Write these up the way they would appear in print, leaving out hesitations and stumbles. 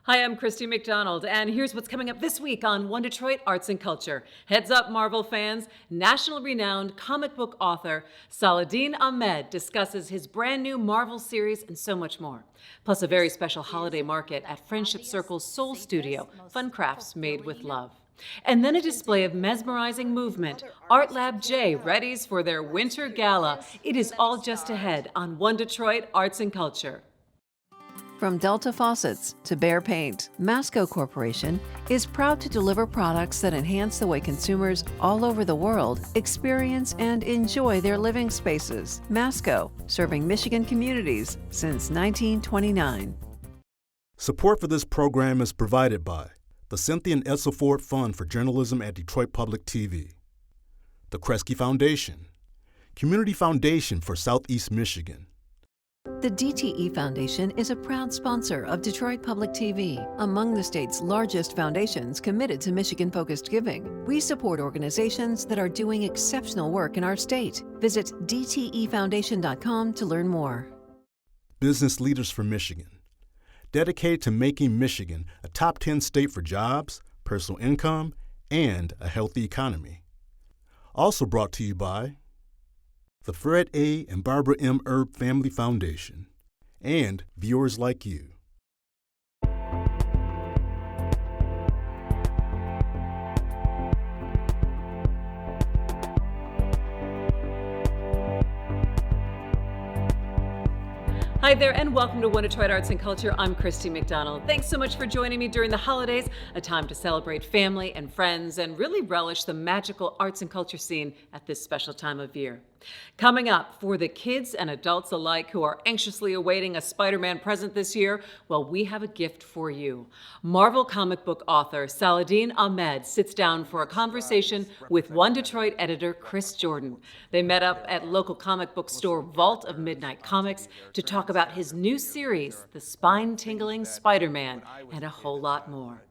Hi, I'm Christy McDonald, and here's what's coming up this week on One Detroit Arts and Culture. Heads up, Marvel fans. Nationally renowned comic book author Saladin Ahmed discusses his brand new Marvel series and so much more. Plus, a very special holiday market at Friendship Circle's Soul Studio, fun crafts made with love. And then a display of mesmerizing movement. Artlab J readies for their winter gala. It is all just ahead on One Detroit Arts and Culture. From Delta Faucets to Behr Paint, Masco Corporation is proud to deliver products that enhance the way consumers all over the world experience and enjoy their living spaces. Masco, serving Michigan communities since 1929. Support for this program is provided by the Cynthia and Edsel Ford Fund for Journalism at Detroit Public TV, the Kresge Foundation, Community Foundation for Southeast Michigan. The DTE Foundation is a proud sponsor of Detroit Public TV, among the state's largest foundations committed to Michigan-focused giving. We support organizations that are doing exceptional work in our state. Visit dtefoundation.com to learn more. Business Leaders for Michigan, dedicated to making Michigan a top 10 state for jobs, personal income, and a healthy economy. Also brought to you by the Fred A. and Barbara M. Erb Family Foundation, and viewers like you. Hi there, and welcome to One Detroit Arts and Culture. I'm Christy McDonald. Thanks so much for joining me during the holidays, a time to celebrate family and friends and really relish the magical arts and culture scene at this special time of year. Coming up, for the kids and adults alike who are anxiously awaiting a Spider-Man present this year, well, we have a gift for you. Marvel comic book author Saladin Ahmed sits down for a conversation with One Detroit editor Chris Jordan. They met up at local comic book store Vault of Midnight Comics to talk about his new series, The Spine-Tingling Spider-Man, and a whole lot more.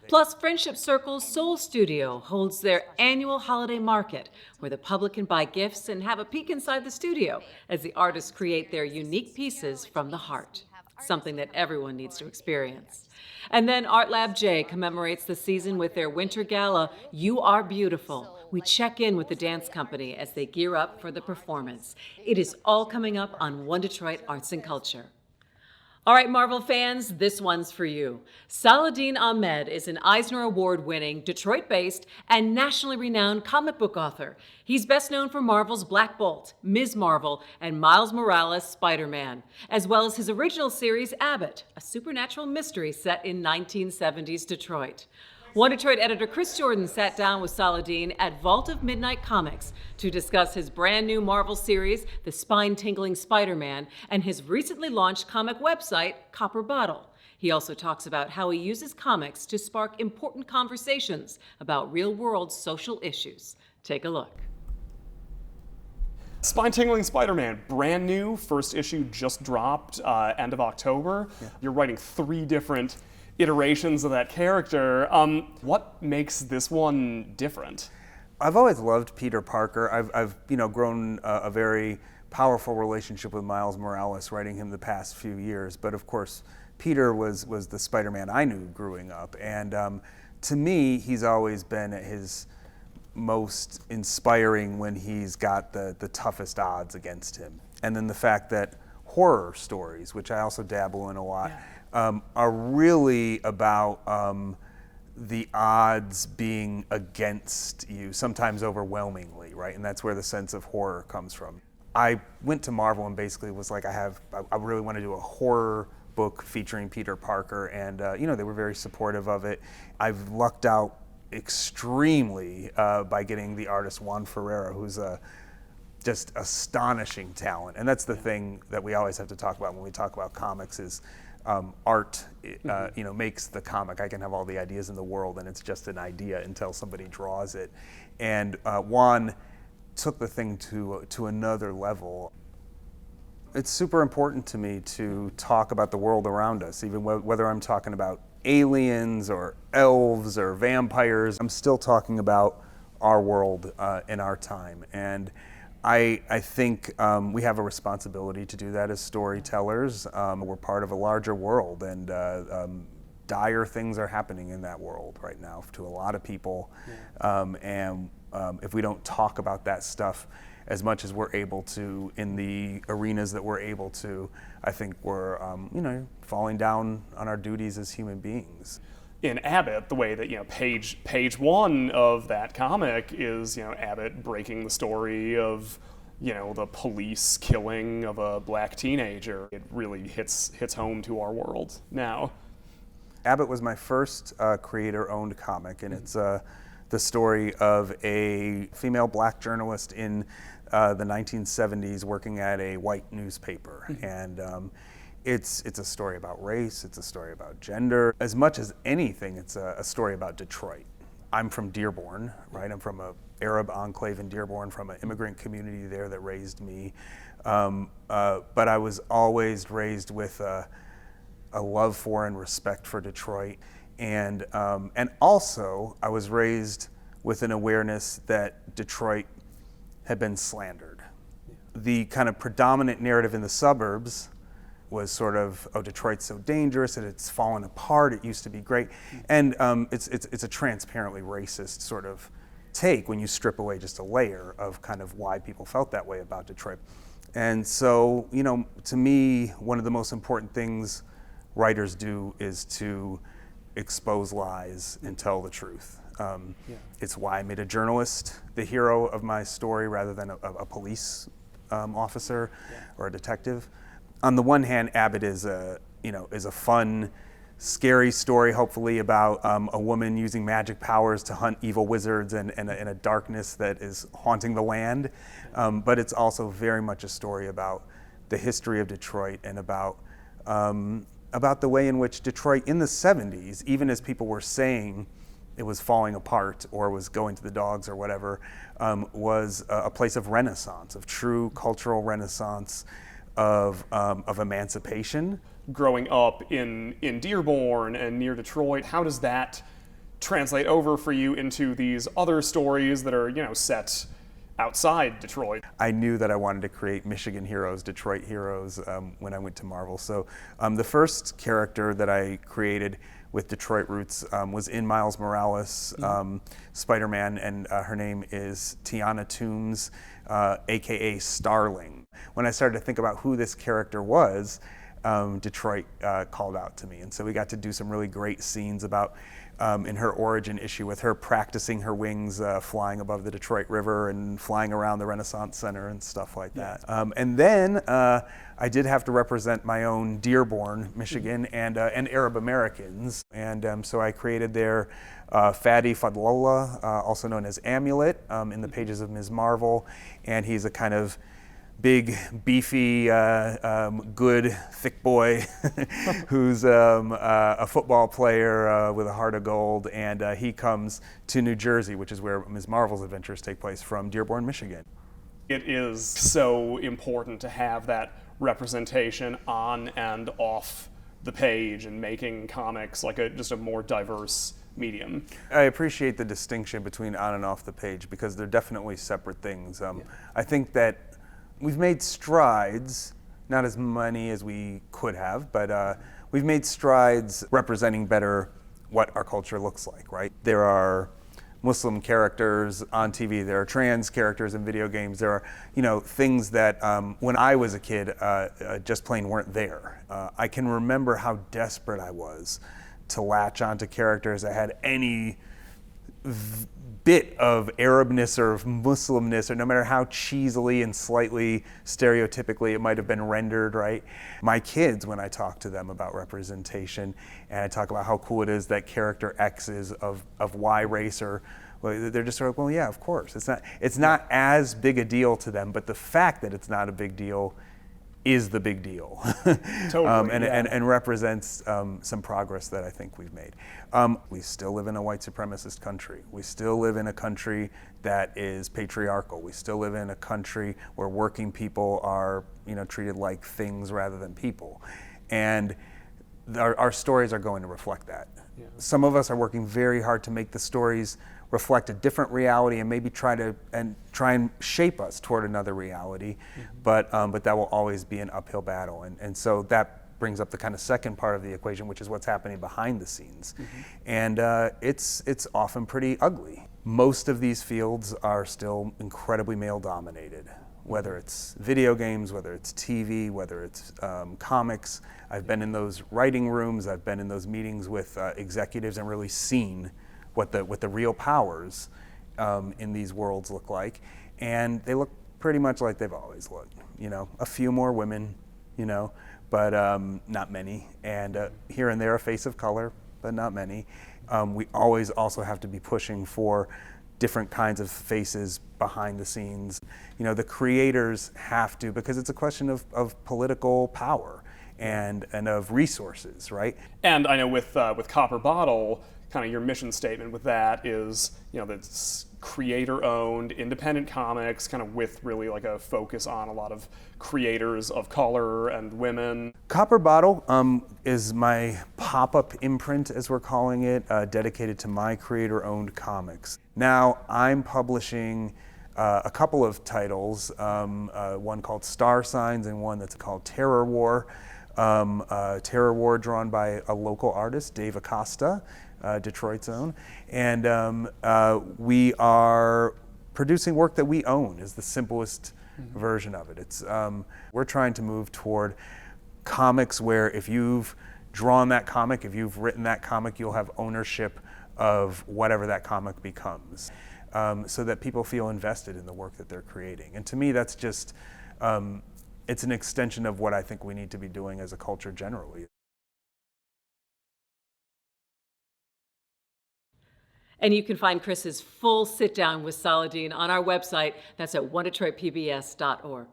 Plus, Friendship Circle's Soul Studio holds their annual holiday market, where the public can buy gifts and have a peek inside the studio as the artists create their unique pieces from the heart, something that everyone needs to experience. And then Artlab J commemorates the season with their winter gala, You Are Beautiful. We check in with the dance company as they gear up for the performance. It is all coming up on One Detroit Arts and Culture. All right, Marvel fans, this one's for you. Saladin Ahmed is an Eisner Award-winning, Detroit-based, and nationally renowned comic book author. He's best known for Marvel's Black Bolt, Ms. Marvel, and Miles Morales' Spider-Man, as well as his original series, Abbott, a supernatural mystery set in 1970s Detroit. One Detroit editor Chris Jordan sat down with Saladin at Vault of Midnight Comics to discuss his brand new Marvel series, The Spine-Tingling Spider-Man, and his recently launched comic website, Copper Bottle. He also talks about how he uses comics to spark important conversations about real-world social issues. Take a look. Spine-Tingling Spider-Man, brand new, first issue just dropped end of October. Yeah. You're writing 3 different iterations of that character. What makes this one different? I've always loved Peter Parker. I've grown a very powerful relationship with Miles Morales, writing him the past few years. But of course, Peter was the Spider-Man I knew growing up. And to me, he's always been at his most inspiring when he's got the toughest odds against him. And then the fact that horror stories, which I also dabble in a lot, are really about the odds being against you, sometimes overwhelmingly, right? And that's where the sense of horror comes from. I went to Marvel and basically was like, I really want to do a horror book featuring Peter Parker, and they were very supportive of it. I've lucked out extremely by getting the artist Juan Ferreira, who's just astonishing talent. And that's the thing that we always have to talk about when we talk about comics is art, makes the comic. I can have all the ideas in the world, and it's just an idea until somebody draws it. And Juan took the thing to another level. It's super important to me to talk about the world around us, even whether I'm talking about aliens or elves or vampires. I'm still talking about our world in our time. And I think we have a responsibility to do that as storytellers. We're part of a larger world, and dire things are happening in that world right now to a lot of people. And if we don't talk about that stuff as much as we're able to in the arenas that we're able to, I think we're falling down on our duties as human beings. In Abbott, the way that page one of that comic is Abbott breaking the story of the police killing of a black teenager. It really hits home to our world now. Abbott was my first creator-owned comic, and it's the story of a female black journalist in the 1970s working at a white newspaper. And it's a story about race, it's a story about gender. As much as anything, it's a story about Detroit. I'm from Dearborn, right? I'm from an Arab enclave in Dearborn, from an immigrant community there that raised me. But I was always raised with a love for and respect for Detroit. And also, I was raised with an awareness that Detroit had been slandered. The kind of predominant narrative in the suburbs was sort of, oh, Detroit's so dangerous and it's fallen apart, it used to be great. And it's a transparently racist sort of take when you strip away just a layer of kind of why people felt that way about Detroit. And so, to me, one of the most important things writers do is to expose lies and tell the truth. It's why I made a journalist the hero of my story rather than a police officer or a detective. On the one hand, Abbott is a fun, scary story, hopefully about a woman using magic powers to hunt evil wizards and a darkness that is haunting the land. But it's also very much a story about the history of Detroit and about the way in which Detroit in the 70s, even as people were saying it was falling apart or was going to the dogs or whatever, was a place of renaissance, of true cultural renaissance, of emancipation. Growing up in Dearborn and near Detroit, how does that translate over for you into these other stories that are, set outside Detroit? I knew that I wanted to create Michigan heroes, Detroit heroes, when I went to Marvel. So the first character that I created with Detroit roots was in Miles Morales' Spider-Man, and her name is Tiana Toombs, aka Starling. When I started to think about who this character was, Detroit called out to me. And so we got to do some really great scenes about in her origin issue with her practicing her wings, flying above the Detroit River and flying around the Renaissance Center and stuff like that. And then I did have to represent my own Dearborn, Michigan, and Arab Americans. And so I created their Fadi Fadlallah, also known as Amulet, in the pages of Ms. Marvel. And he's a kind of big, beefy, good, thick boy who's a football player with a heart of gold, and he comes to New Jersey, which is where Ms. Marvel's adventures take place, from Dearborn, Michigan. It is so important to have that representation on and off the page and making comics like just a more diverse medium. I appreciate the distinction between on and off the page because they're definitely separate things. I think that we've made strides, not as many as we could have, but we've made strides representing better what our culture looks like, right? There are Muslim characters on TV, there are trans characters in video games, there are things that when I was a kid just plain weren't there. I can remember how desperate I was to latch onto characters that had any bit of Arabness or Muslimness, or no matter how cheesily and slightly stereotypically it might have been rendered, right? My kids, when I talk to them about representation and I talk about how cool it is that character X is of Y race, or they're just sort of, well, yeah, of course. It's not as big a deal to them, but the fact that it's not a big deal is the big deal. Totally, and represents some progress that I think we've made. We still live in a white supremacist country. We still live in a country that is patriarchal. We still live in a country where working people are treated like things rather than people. And our stories are going to reflect that. Yeah. Some of us are working very hard to make the stories reflect a different reality and maybe try and shape us toward another reality, but that will always be an uphill battle. And so that brings up the kind of second part of the equation, which is what's happening behind the scenes. And it's often pretty ugly. Most of these fields are still incredibly male dominated, whether it's video games, whether it's TV, whether it's comics. I've been in those writing rooms, I've been in those meetings with executives and really seen what the real powers in these worlds look like. And they look pretty much like they've always looked. You know, a few more women, you know, but not many. And here and there a face of color, but not many. We always also have to be pushing for different kinds of faces behind the scenes. You know, the creators have to, because it's a question of political power and of resources, right? And I know with Copper Bottle, kind of your mission statement with that is, you know, that's creator-owned, independent comics, kind of with really like a focus on a lot of creators of color and women. Copper Bottle is my pop-up imprint, as we're calling it, dedicated to my creator-owned comics. Now, I'm publishing a couple of titles, one called Star Signs and one that's called Terror War. Terror War drawn by a local artist, Dave Acosta, Detroit's own. And we are producing work that we own is the simplest version of it. It's we're trying to move toward comics where if you've drawn that comic, if you've written that comic, you'll have ownership of whatever that comic becomes, so that people feel invested in the work that they're creating. And to me, that's just, it's an extension of what I think we need to be doing as a culture generally. And you can find Chris's full sit-down with Saladin on our website. That's at onedetroitpbs.org.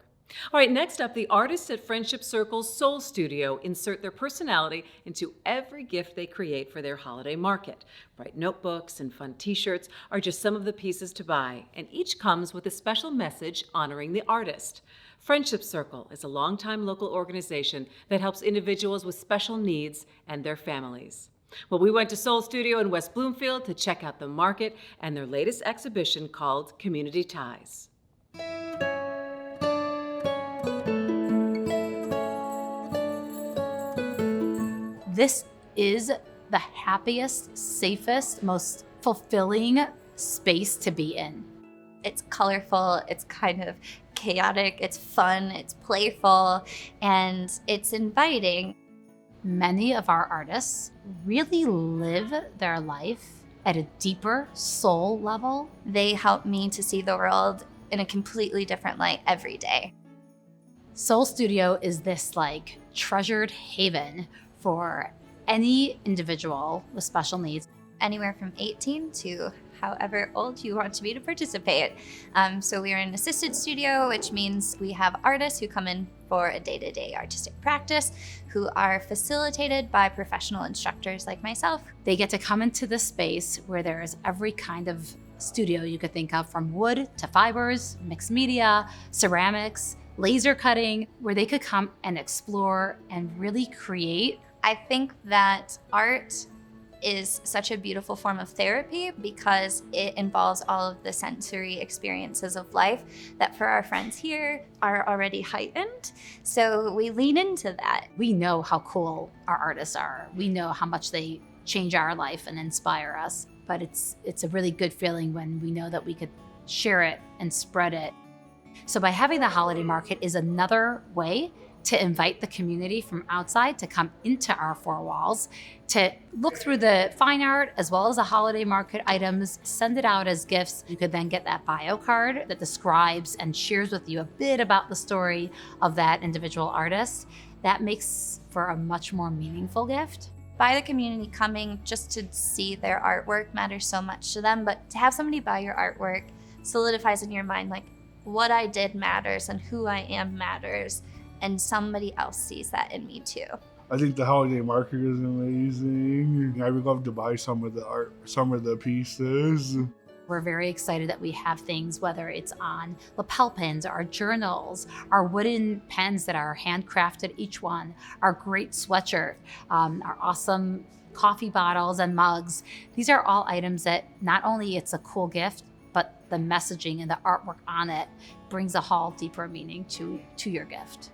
All right, next up, the artists at Friendship Circle's Soul Studio insert their personality into every gift they create for their holiday market. Bright notebooks and fun t-shirts are just some of the pieces to buy, and each comes with a special message honoring the artist. Friendship Circle is a longtime local organization that helps individuals with special needs and their families. Well, we went to Soul Studio in West Bloomfield to check out the market and their latest exhibition called Community Ties. This is the happiest, safest, most fulfilling space to be in. It's colorful, it's kind of chaotic, it's fun, it's playful, and it's inviting. Many of our artists really live their life at a deeper soul level. They help me to see the world in a completely different light every day. Soul Studio is this like treasured haven for any individual with special needs. Anywhere from 18 to however old you want to be to participate. So we are an assisted studio, which means we have artists who come in for a day-to-day artistic practice, who are facilitated by professional instructors like myself. They get to come into this space where there is every kind of studio you could think of, from wood to fibers, mixed media, ceramics, laser cutting, where they could come and explore and really create. I think that art is such a beautiful form of therapy because it involves all of the sensory experiences of life that for our friends here are already heightened. So we lean into that. We know how cool our artists are. We know how much they change our life and inspire us. But it's a really good feeling when we know that we could share it and spread it. So by having the holiday market is another way to invite the community from outside to come into our four walls, to look through the fine art as well as the holiday market items, send it out as gifts. You could then get that bio card that describes and shares with you a bit about the story of that individual artist. That makes for a much more meaningful gift. By the community coming just to see their artwork matters so much to them, but to have somebody buy your artwork solidifies in your mind like what I did matters and who I am matters. And somebody else sees that in me too. I think the holiday market is amazing. I would love to buy some of the art, some of the pieces. We're very excited that we have things, whether it's on lapel pins, our journals, our wooden pens that are handcrafted, each one, our great sweatshirt, our awesome coffee bottles and mugs. These are all items that not only it's a cool gift, but the messaging and the artwork on it brings a whole deeper meaning to your gift.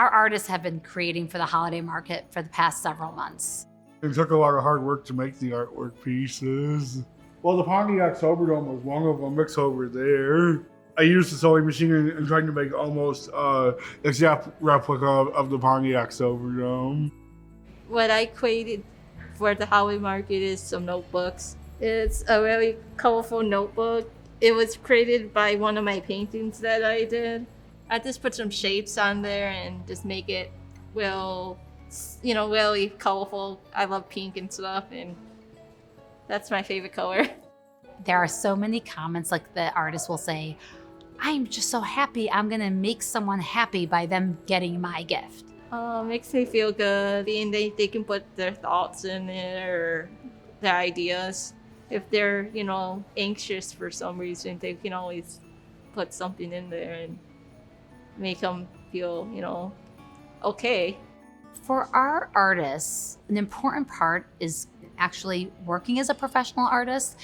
Our artists have been creating for the holiday market for the past several months. It took a lot of hard work to make the artwork pieces. Well, the Pontiac Silverdome was one of them. It's over there. I used the sewing machine and trying to make almost exact replica of the Pontiac Silverdome. What I created for the holiday market is some notebooks. It's a really colorful notebook. It was created by one of my paintings that I did. I just put some shapes on there and just make it really colorful. I love pink and stuff, and that's my favorite color. There are so many comments like the artist will say, I'm just so happy I'm gonna make someone happy by them getting my gift. Makes me feel good, and they can put their thoughts in it or their ideas. If they're, anxious for some reason, they can always put something in there and make them feel, okay. For our artists, an important part is actually working as a professional artist,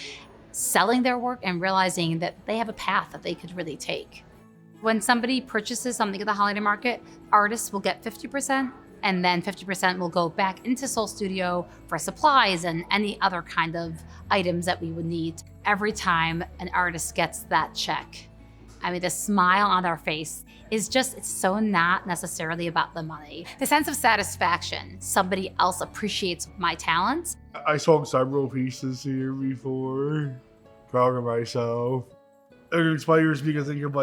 selling their work and realizing that they have a path that they could really take. When somebody purchases something at the holiday market, artists will get 50%, and then 50% will go back into Soul Studio for supplies and any other kind of items that we would need. Every time an artist gets that check, the smile on their face is it's so not necessarily about the money. The sense of satisfaction, somebody else appreciates my talents. I sold several pieces here before. Proud of myself. It inspires me to think of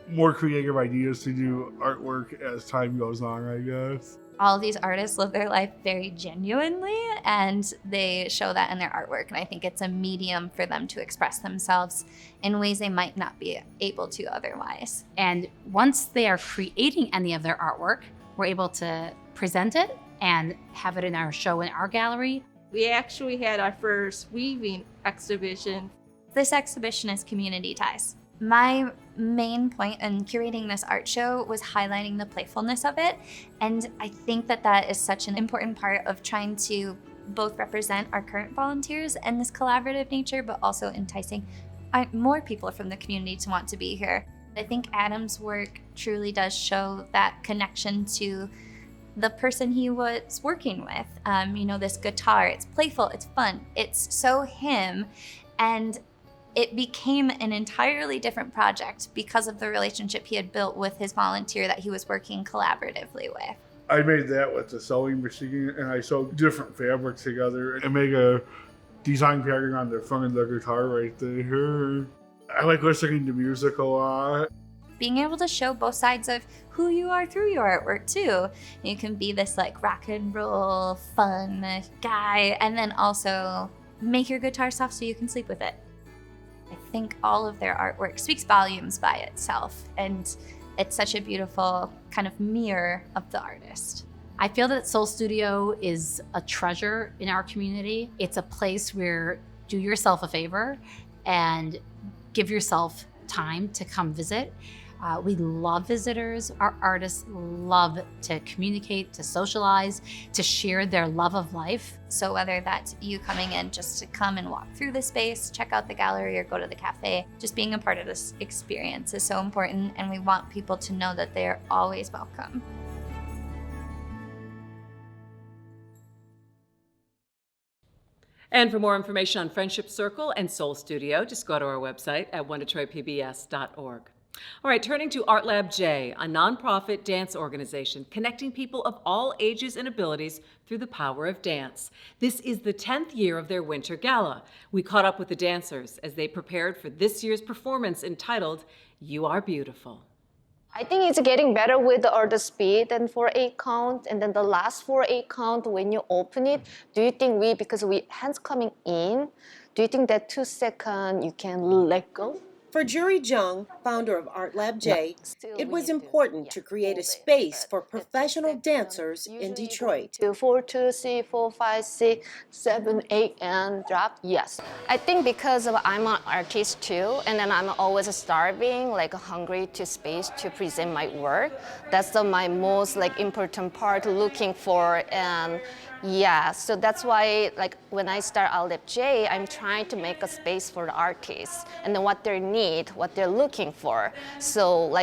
more creative ideas to do artwork as time goes on, I guess. All of these artists live their life very genuinely, and they show that in their artwork. And I think it's a medium for them to express themselves in ways they might not be able to otherwise. And once they are creating any of their artwork, we're able to present it and have it in our show in our gallery. We actually had our first weaving exhibition. This exhibition is community ties. My main point in curating this art show was highlighting the playfulness of it. And I think that is such an important part of trying to both represent our current volunteers and this collaborative nature, but also enticing more people from the community to want to be here. I think Adam's work truly does show that connection to the person he was working with. This guitar, it's playful, it's fun, it's so him. And it became an entirely different project because of the relationship he had built with his volunteer that he was working collaboratively with. I made that with the sewing machine, and I sewed different fabrics together and made a design pattern on the front of the guitar right there. I like listening to music a lot. Being able to show both sides of who you are through your artwork too. You can be this rock and roll, fun guy, and then also make your guitar soft so you can sleep with it. I think all of their artwork speaks volumes by itself, and it's such a beautiful kind of mirror of the artist. I feel that Soul Studio is a treasure in our community. It's a place where do yourself a favor and give yourself time to come visit. We love visitors. Our artists love to communicate, to socialize, to share their love of life. So whether that's you coming in just to come and walk through the space, check out the gallery, or go to the cafe, just being a part of this experience is so important, and we want people to know that they are always welcome. And for more information on Friendship Circle and Soul Studio, just go to our website at onedetroitpbs.org. All right, turning to Artlab J, a nonprofit dance organization connecting people of all ages and abilities through the power of dance. This is the 10th year of their Winter Gala. We caught up with the dancers as they prepared for this year's performance entitled, You Are Beautiful. I think it's getting better with all the speed and 4/8 count, and then the last 4/8 count when you open it. Do you think because we hands coming in, do you think that 2 seconds you can let go? For Jury Jung, founder of Artlab J, it was important to create a space for professional dancers in Detroit. 4, 2, 3, 4, 5, 6, 7, 8, and drop. Yes. I think because I'm an artist too, and then I'm always starving, hungry to space to present my work. That's my most important part looking for. And yeah, so that's why when I start Artlab J, I'm trying to make a space for the artists and then what they need, what they're looking for. So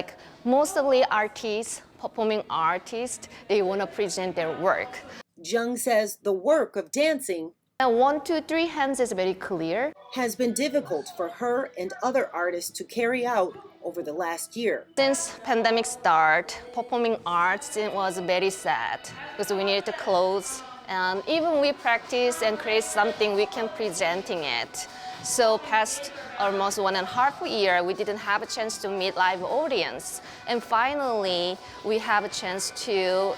mostly artists, performing artists, they want to present their work. Jung says the work of dancing And 1, 2, 3 hands is very clear. Has been difficult for her and other artists to carry out over the last year. Since pandemic start, performing arts was very sad because we needed to close. And even we practice and create something, we can presenting it. So past almost 1.5 years, we didn't have a chance to meet live audience. And finally, we have a chance to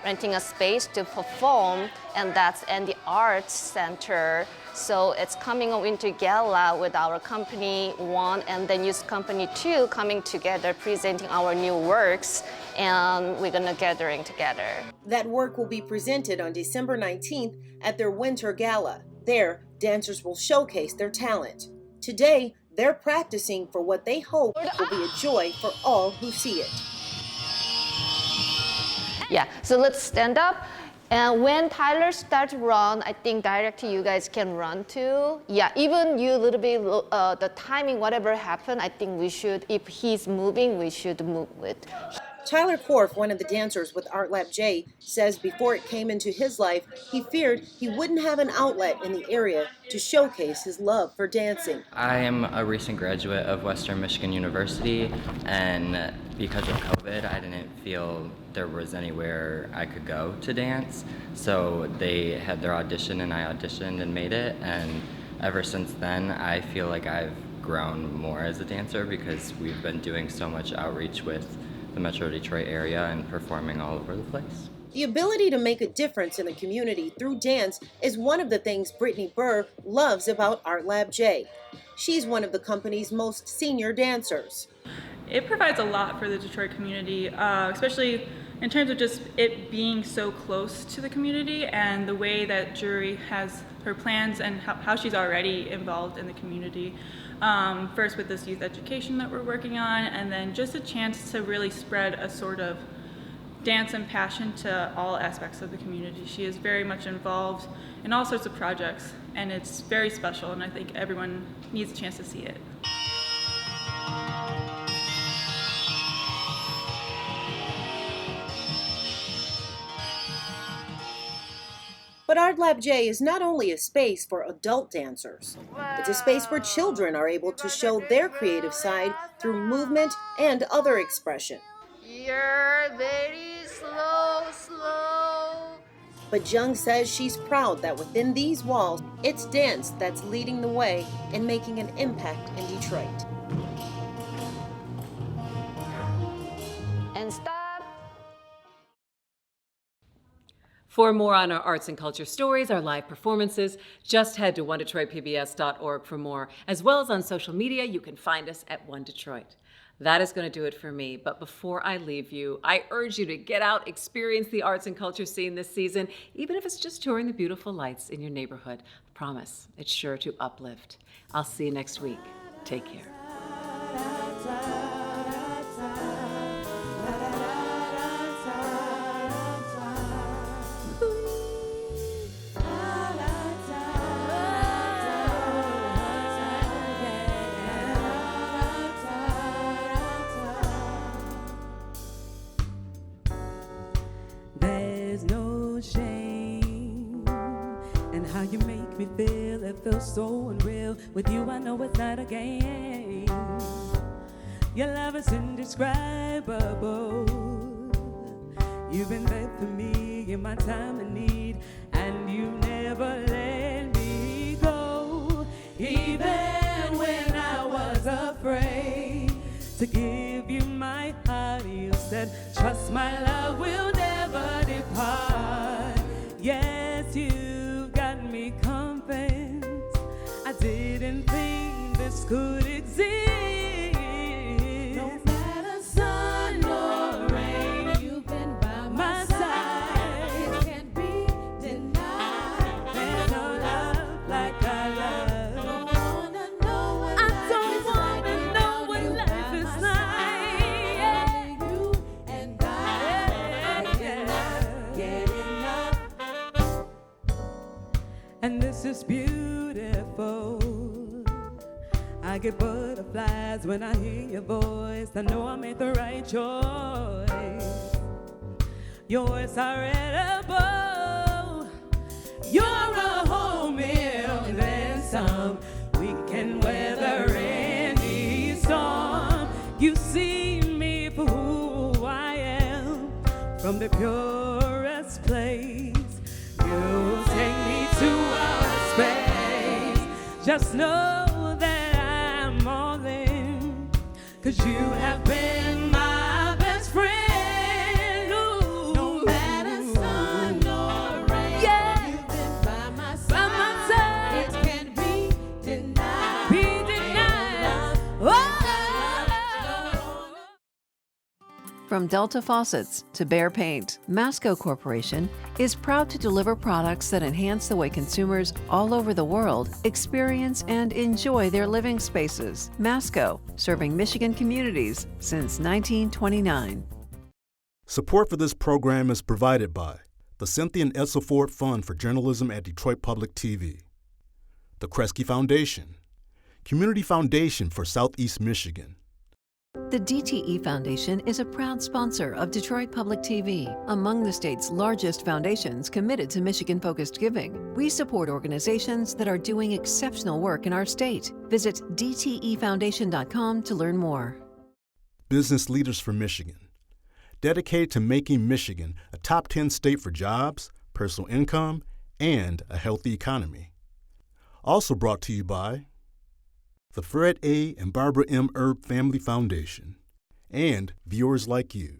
renting a space to perform, and that's in the Arts Center. So it's coming up into Gala with our company 1 and then Youth Company 2 coming together, presenting our new works, and we're gonna gathering together. That work will be presented on December 19th at their Winter Gala. There, dancers will showcase their talent. Today, they're practicing for what they hope will be a joy for all who see it. Yeah, so let's stand up. And when Tyler starts to run, I think directly you guys can run too. Yeah, even you a little bit, the timing, whatever happened, I think we should, if he's moving, we should move with. Tyler Korf, one of the dancers with Artlab J, says before it came into his life, he feared he wouldn't have an outlet in the area to showcase his love for dancing. I am a recent graduate of Western Michigan University, and because of COVID, I didn't feel there was anywhere I could go to dance. So they had their audition and I auditioned and made it, and ever since then, I feel like I've grown more as a dancer because we've been doing so much outreach with the Metro Detroit area and performing all over the place. The ability to make a difference in the community through dance is one of the things Brittany Burr loves about Artlab J. She's one of the company's most senior dancers. It provides a lot for the Detroit community, especially in terms of just it being so close to the community and the way that Jury has her plans and how she's already involved in the community. First with this youth education that we're working on, and then just a chance to really spread a sort of dance and passion to all aspects of the community. She is very much involved in all sorts of projects, and it's very special, and I think everyone needs a chance to see it. But Artlab J is not only a space for adult dancers. It's a space where children are able to show their creative side through movement and other expression. You're very slow. But Jung says she's proud that within these walls, it's dance that's leading the way and making an impact in Detroit. And stop. For more on our arts and culture stories, our live performances, just head to onedetroitpbs.org for more. As well as on social media, you can find us at One Detroit. That is going to do it for me. But before I leave you, I urge you to get out, experience the arts and culture scene this season, even if it's just touring the beautiful lights in your neighborhood. I promise, it's sure to uplift. I'll see you next week. Take care. How you make me feel, it feels so unreal. With you I know it's not a game. Your love is indescribable. You've been there for me in my time of need, and you never let me go. Even when I was afraid to give you my heart, you said, trust my love will never depart. Yes, you got me convinced. I didn't think this could exist. No matter sun or rain, you've been by my side. It can't be denied. There's no love like our love. I don't wanna know what life is like. You and I cannot get enough. And this is beautiful. I get butterflies when I hear your voice. I know I made the right choice. Your words are edible. You're a whole meal and then some. We can weather any storm. You see me for who I am, from the purest place. You take me to outer space. Just know that I'm all in, 'cause you have been my best friend. Ooh. No matter sun or rain, yeah. You've been by my side. It can't be denied. Be denied. Oh. From Delta Faucets to Behr Paint, Masco Corporation is proud to deliver products that enhance the way consumers all over the world experience and enjoy their living spaces. Masco, serving Michigan communities since 1929. Support for this program is provided by the Cynthia and Edsel Ford Fund for Journalism at Detroit Public TV, the Kresge Foundation, Community Foundation for Southeast Michigan. The DTE Foundation is a proud sponsor of Detroit Public TV, among the state's largest foundations committed to Michigan-focused giving. We support organizations that are doing exceptional work in our state. Visit dtefoundation.com to learn more. Business Leaders for Michigan, dedicated to making Michigan a top 10 state for jobs, personal income, and a healthy economy. Also brought to you by the Fred A. and Barbara M. Erb Family Foundation, and viewers like you.